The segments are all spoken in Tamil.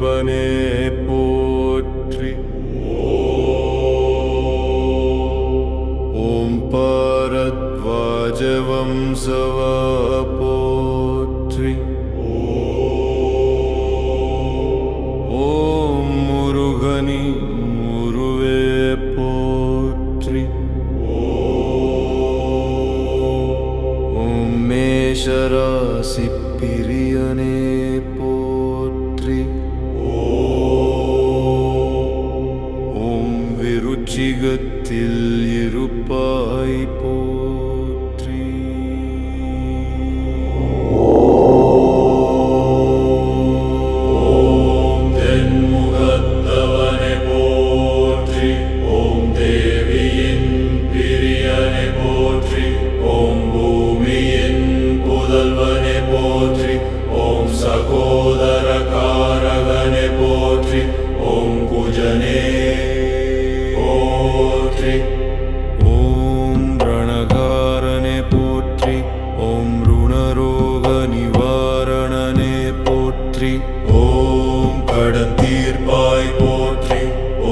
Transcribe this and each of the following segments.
சாதிபனே போற்றி. ஓம் பரத்வாஜ வம்சவா போற்றி. ஓம் முருகனி முருவே போற்றி. ஓம் மேஷராசி பிரியனே போற்றி. ஓம் விருச்சிகத்தில் இருப்பாய் போற்றி. ஓம் தென்முகத்தவனே போற்றி. ஓம் தேவியின் பிரியனே போற்றி. ஓம் பூமியின் புதல்வனே போற்றி. ஓம் சகோதர காரகனே போற்றி. ஓம் குஜனே போற்றி. ஓம் ரணகாரனே போற்றி. ஓம் ருணரோக நிவாரணனே போற்றி. ஓம் கடன் தீர்ப்பாய் போற்றி.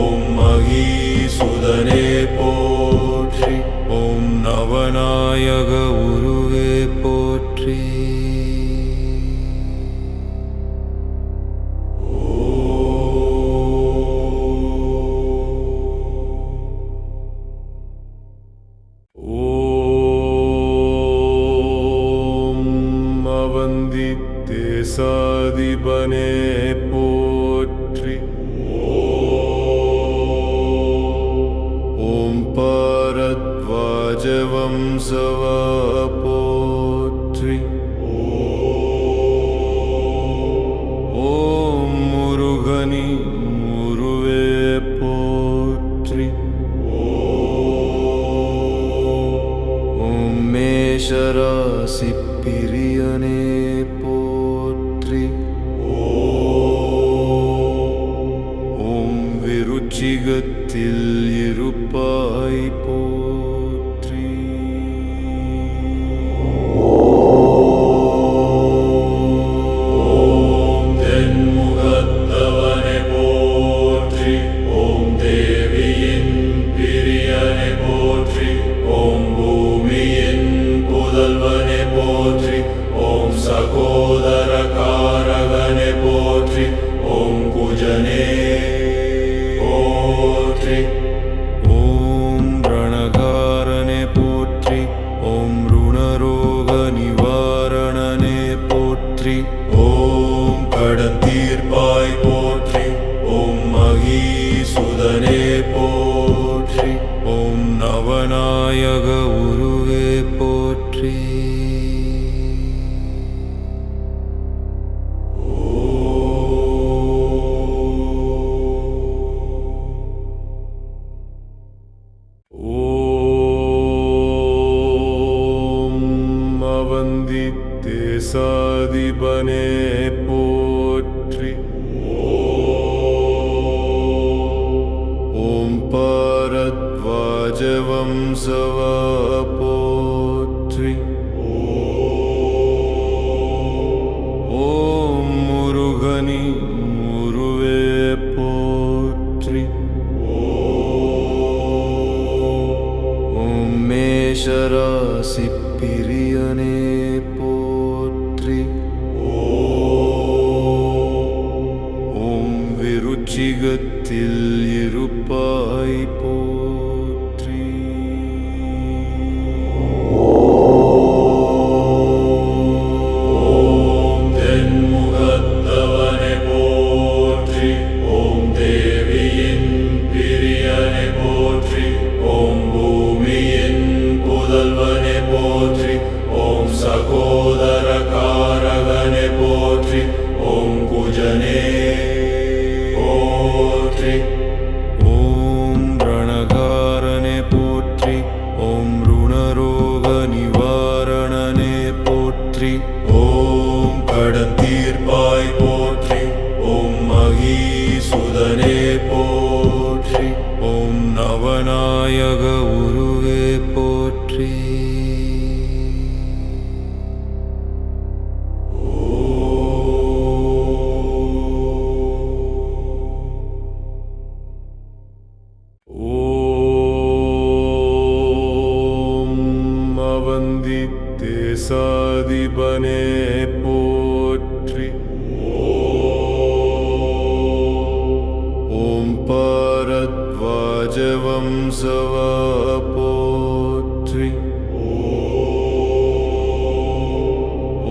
ஓம் மகீசுதனே போற்றி. ஓம் நவநாயக உருவே போற்றி. ஓம் அவந்தி தேசாதிபனே போற்றி. ஓம் பரத்வாஜ வம்சவா போற்றி. ஓம் முருகனி முருவே போற்றி. ஓம் மேஷராசி பிரியனே போற்றி. ஓம் விருச்சிகத்தில் இருப்பாய் போற்றி. ஓம் தென்முகத்தவனே போற்றி. ஓம் தேவியின் பிரியனே போற்றி. ஓம் பூமியின் புதல்வனே போற்றி. ஓம் சகோதர காரகனே போற்றி. ஓம் குஜனே போற்றி. ஓம் ரணகாரனே போற்றி. ஓம் ருணரோக நிவாரணனே போற்றி. ஓம் கடன் தீர்ப்பாய் போற்றி. ஓம் மகீசுதனே போற்றி. ஓம் நவநாயக உருவே போற்றி. ஓம் அவந்தி தேசாதிபனே போற்றி. ஓம் பரத்வாஜ வம்சவா போற்றி. ஓம் முருகனி முருவே போற்றி. ஓம் மேஷராசி பிரியனே போற்றி. ஓம் விருச்சிகத்தில் இருப்பாய் போற்றி. ஓம் தென்முகத்தவனே போற்றி. ஓம் தேவியின் பிரியனே போற்றி. ஓம் பூமியின் புதல்வனே போற்றி. ஓம் சகோதர காரகனே போற்றி. ஓம் குஜனே போற்றி. ஓம் ரணகாரனே போற்றி. ஓம் ருணரோக நிவாரணனே போற்றி. ஓம் கடன் தீர்ப்பாய் போற்றி. ஓம் மகீசுதனே போற்றி. ஓம் நவநாயக உருவே போற்றி. ஓம் அவந்தித்தே சாதிபனே போற்றி. ஓம் பரத்வாஜ வம்சவா போற்றி.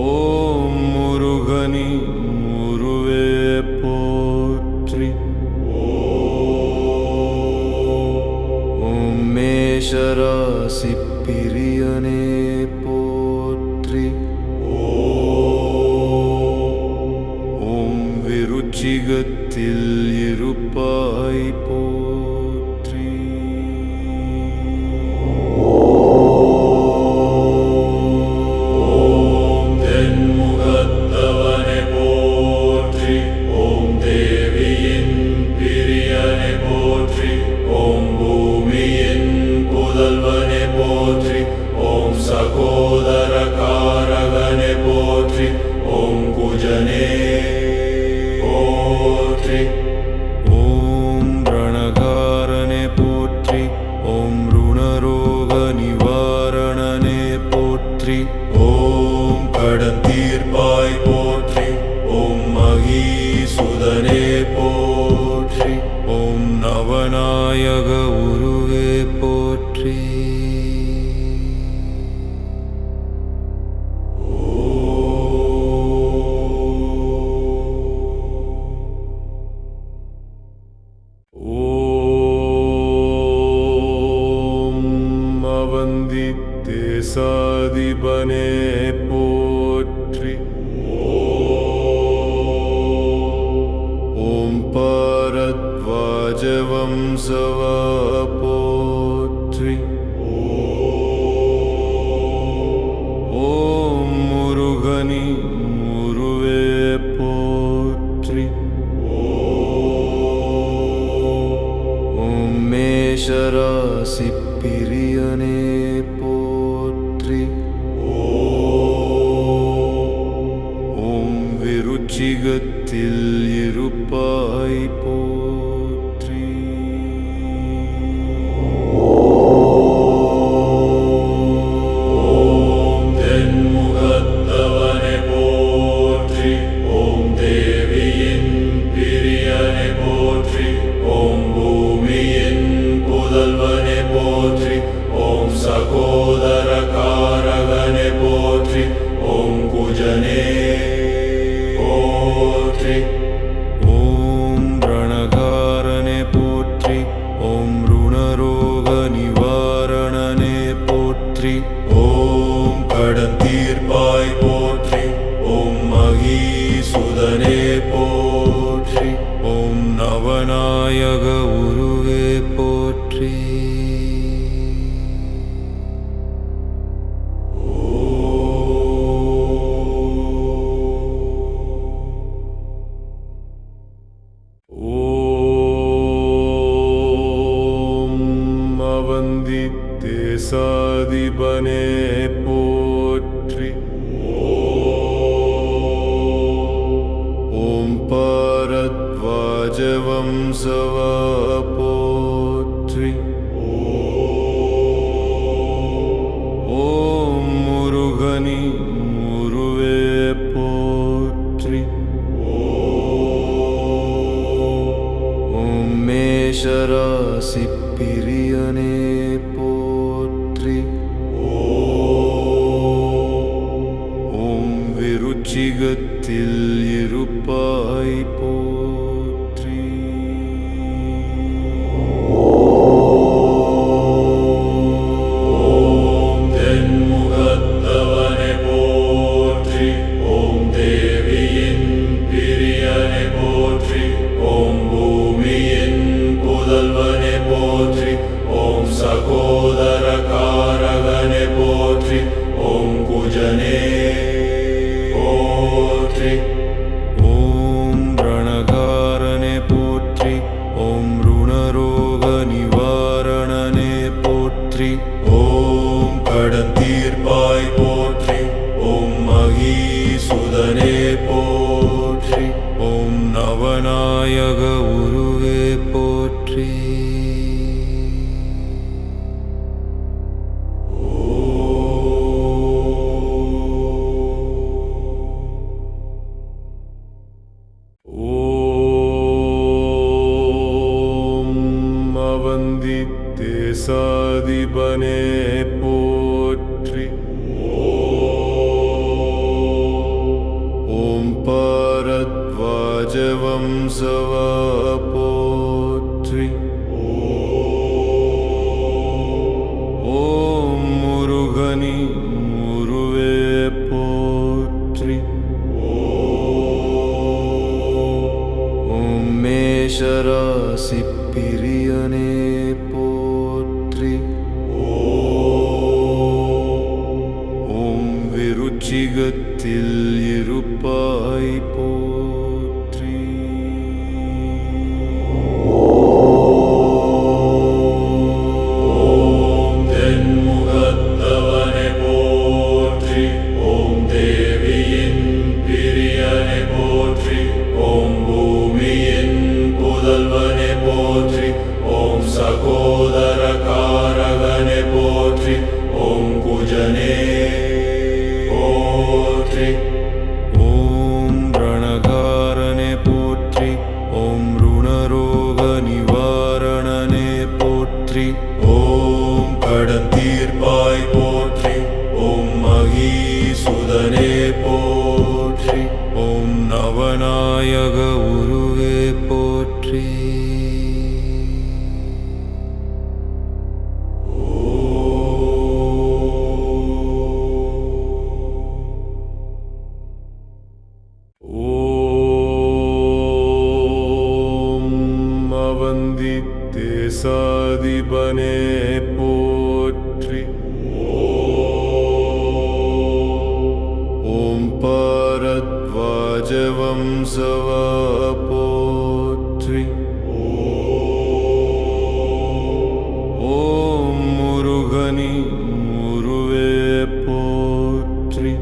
ஓம் முருகனி முருவே போற்றி. ஓம் மேஷராசி பிரியனே போற்றி. ஓம் விருச்சிகத்தில் இருப்பாய் போற்றி. ஓம் தென்முகத்தவனே போற்றி. ஓம் தேவியின் பிரியனே போற்றி. ஓம் பூமியின் புதல்வனே போற்றி. ஓம் சகோதர காரகனே போற்றி. ஓம் குஜனே போற்றி. ஓம் ரணகாரனே போற்றி. ஓம் ருணரோக நிவாரணனே போற்றி. ஓம் கடன் தீர்ப்பாய் போற்றி. ஓம் மகீசுதனே போற்றி. ஓம் நவநாயக உருவே போற்றி. ஓம் அவந்தித்தே சாதிபனே போற்றி. ஓம் பரத்வாஜ வம்சவா போற்றி. ஓம் முருகனி முருவே போற்றி. ஓம் மேஷராசி பிரியனே போற்றி. ஓம் விருச்சிகத்தில் இருப்பாய் போற்றி. ஓம் தென்முகத்தவனே போற்றி. ஓம் தேவியின் பிரியனே போற்றி. ஓம் பூமியின் புதல்வனே போற்றி. ஓம் சகோதர காரகனே போற்றி. ஓம் குஜனே போற்றி. ஓம் ரணகாரனே போற்றி. ஓம் ருணரோக நிவாரணனே போற்றி. ஓம் கடன் தீர்ப்பாய் போற்றி. ஓம் மகீசுதனே போற்றி. ஓம் நவநாயக உருவே போற்றி. ஓம் அவந்தித்தே சாதிபனே போற்றி. ஓம் பரத்வாஜ வம்சவா போற்றி. ஓம் முருகனி முருவே போற்றி. ஓம் மேஷராசி பிரியனே போற்றி. ஓம் விருச்சிகத்தில் இருப்பாய் போற்றி. ஓம் தென்முகத்தவனே போற்றி. ஓம் தேவியின் பிரியனே போற்றி. ஓம் பூமியின் புதல்வனே போற்றி. ஓம் சகோதர காரகனே போற்றி. ஓம் குஜனே போற்றி. ஓம் ரணகாரனே போற்றி. ஓம் ருணரோக நிவாரணனே போற்றி. ஓம் கடன் தீர்ப்பாய் போற்றி. ஓம் மகீசுதனே போற்றி. ஓம் நவநாயக உருவே போற்றி. ஓம் மேஷராசி பிரியனே போற்றி. ஓம் விருச்சிகத்தில் இருப்பாய் போற்றி. ஓம் தென்முகத்தவனே போற்றி. ஓம் தேவியின் பிரியனே போற்றி. ஓம் பூமியின் புதல்வனே போற்றி. ஓம் சகோதர காரகனே போற்றி. ஓம் குஜனே போற்றி. ஓம் ரணகாரனே போற்றி. ஓம் ருணரோக நிவாரணனே போற்றி. ஓம் கடன் தீர்ப்பாய் போற்றி. ஓம் மகீசுதனே போற்றி. ஓம் நவநாயக உருவே போற்றி. ஓம் அவந்தித்தேசாதிபனே போற்றி. ஓம் பரத்வாஜ வம்சவா போற்றி. ஓம் முருகனி முருவே போற்றி.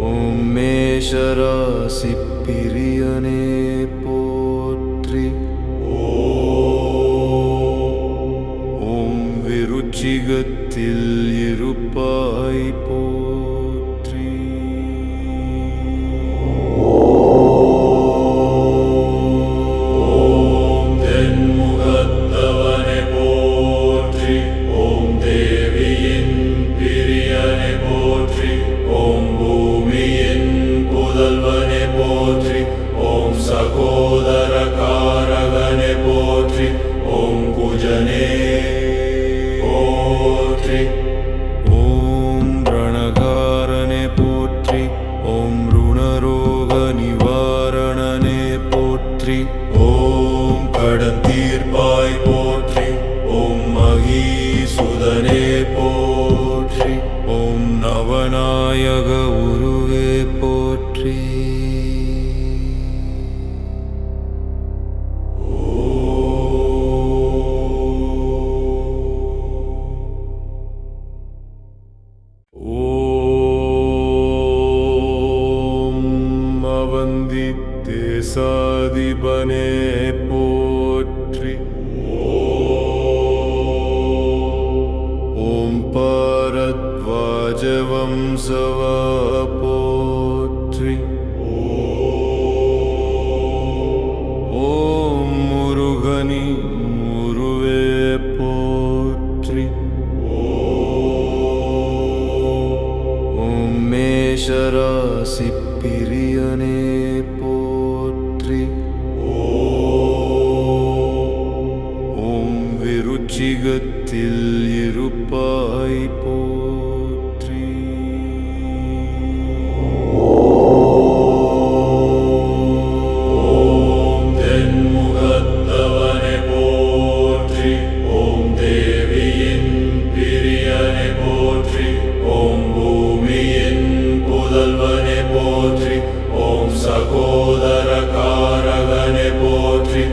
ஓம் மேஷராசி பிரியனே போற்றி. ஓம் விருச்சிகத்தில் இருப்பாய் போற்றி. ஓம் தென்முகத்தவனே போற்றி. ஓம் தேவியின் பிரியனே போற்றி. ஓம் பூமியின் புதல்வனே போற்றி. ஓம் சகோதர காரகனே போற்றி. ஓம் குஜனே போற்றி. ஓம் ரணகாரனே போற்றி. ஓம் ருணரோக நிவாரணனே போற்றி. ஓம் கடன் தீர்ப்பாய் போற்றி. ஓம் மகீசுதனே போற்றி. ஓம் நவநாயக உருவே போற்றி. ஓம் அவந்தித்தேசாதிபனே போற்றி. ஓம் பரத்வாஜ வம்சவா போற்றி. ஓம் முருகனி முருவே போற்றி. ஓம் மேஷராசி பிரியனே போற்றி. ஓம் விருச்சிகத்தில் இருப்பாய் போற்றி. ஓம் தென்முகத்தவனே போற்றி. ஓம் தேவியின் பிரியனே போற்றி. ஓம் பூமியின் புதல்வனே போற்றி. ஓம் சகோதர காரகனே போற்றி.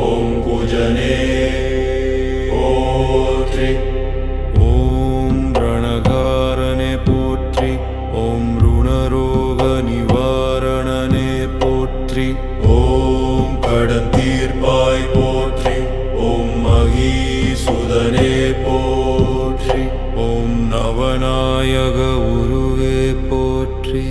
ஓம் குஜனே போற்றி. ஓம் ரணகாரனே போற்றி. ஓம் ருணரோக நிவாரணனே போற்றி. ஓம் கடன் தீர்ப்பாய் போற்றி. ஓம் மகீசுதனே போற்றி. ஓம் நவநாயக உருவே போற்றி.